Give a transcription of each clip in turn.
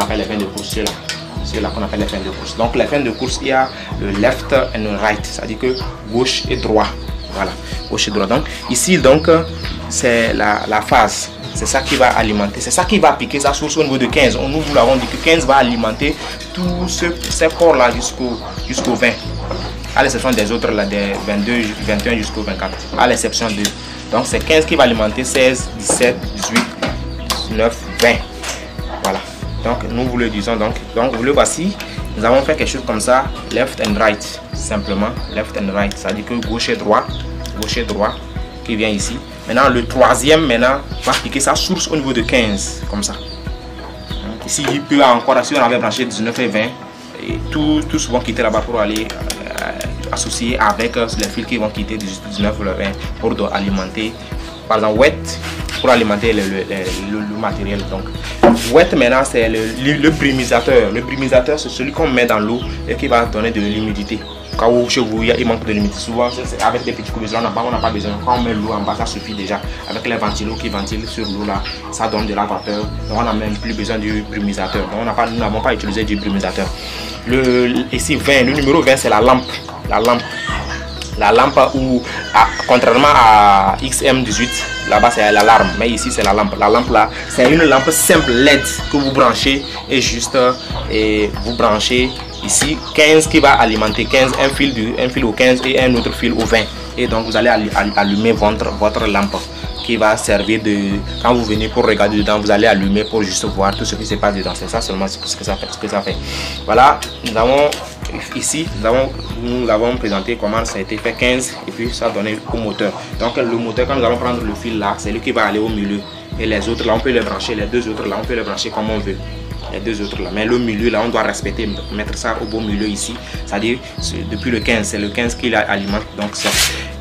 appelle les fins de course, ceux-là qu'on appelle les fins de course. Donc les fins de course, il y a le left and right, c'est-à-dire que gauche et droit. Voilà, gauche et droit. Donc ici, donc c'est la phase. C'est ça qui va alimenter, c'est ça qui va piquer sa source au niveau de 15. Nous vous l'avons dit que 15 va alimenter tous ces corps-là jusqu'au 20. À l'exception des autres, là, des 22, 21 jusqu'au 24. À l'exception de. Donc c'est 15 qui va alimenter 16, 17, 18, 19, 20. Voilà. Donc nous vous le disons. Donc vous le voici. Nous avons fait quelque chose comme ça, left and right. Simplement, left and right. C'est-à-dire que gauche et droit qui vient ici. Maintenant, le troisième va piquer sa source au niveau de 15, comme ça. Ici, il peut encore, si on avait branché 19 et 20, et tout souvent quitter là-bas pour aller associer avec les fils qui vont quitter 19 ou le 20 pour alimenter, par exemple, wet, pour alimenter le matériel. Donc, wet maintenant, c'est le brumisateur. Le brumisateur, c'est celui qu'on met dans l'eau et qui va donner de l'humidité. Quand chez vous, il manque de l'humidité, souvent avec des petits coups, on n'a pas besoin. Quand on met l'eau en bas, ça suffit déjà. Avec les ventilos qui ventilent sur l'eau là, ça donne de la vapeur. Donc on n'a même plus besoin du brumisateur. Donc nous n'avons pas utilisé du brumisateur. Ici 20, le numéro 20 c'est la lampe. La lampe où, contrairement à XM18, là-bas c'est l'alarme, mais ici c'est la lampe. La lampe là, c'est une lampe simple LED que vous branchez et juste vous branchez ici 15 qui va alimenter 15, un fil au 15 et un autre fil au 20. Et donc vous allez allumer votre lampe qui va servir de, quand vous venez pour regarder dedans, vous allez allumer pour juste voir tout ce qui se passe dedans. C'est ça seulement ce que ça fait. Voilà, nous avons ici, nous avons présenté comment ça a été fait 15 et puis ça a donné au moteur. Donc le moteur, quand nous allons prendre le fil là, c'est lui qui va aller au milieu. Et les autres là, on peut les brancher, les deux autres là, on peut les brancher comme on veut. Les deux autres là, mais le milieu là, on doit respecter, mettre ça au beau milieu ici. C'est-à-dire, depuis le 15, c'est le 15 qui alimente. Donc ça.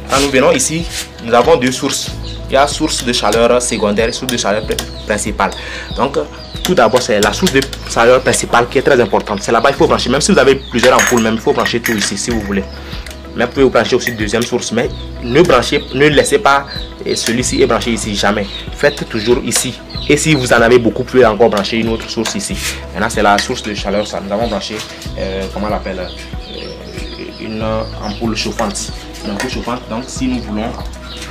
Quand nous venons ici, nous avons deux sources. Il y a source de chaleur secondaire et source de chaleur principale. Donc, tout d'abord, c'est la source de chaleur principale qui est très importante. C'est là-bas, il faut brancher. Même si vous avez plusieurs ampoules, même il faut brancher tout ici si vous voulez. Mais vous pouvez vous brancher aussi deuxième source. Mais ne laissez pas celui-ci est branché ici, jamais. Faites toujours ici. Et si vous en avez beaucoup, vous pouvez encore brancher une autre source ici. Maintenant, c'est la source de chaleur. Ça. Nous avons branché, comment on l'appelle, une ampoule chauffante. Une ampoule chauffante. Donc, si nous voulons,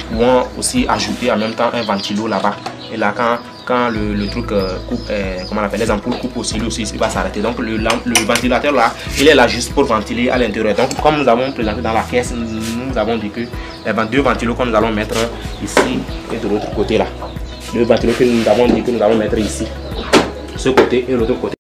nous pouvons aussi ajouter en même temps un ventilo là-bas. Et là, quand le truc coupe, comment on appelle, les ampoules coupent aussi, il va s'arrêter. Donc le ventilateur là, il est là juste pour ventiler à l'intérieur. Donc comme nous avons présenté dans la caisse, nous avons dit que les deux ventilos que nous allons mettre ici et de l'autre côté là. Deux ventilos que nous avons dit que nous allons mettre ici, ce côté et l'autre côté.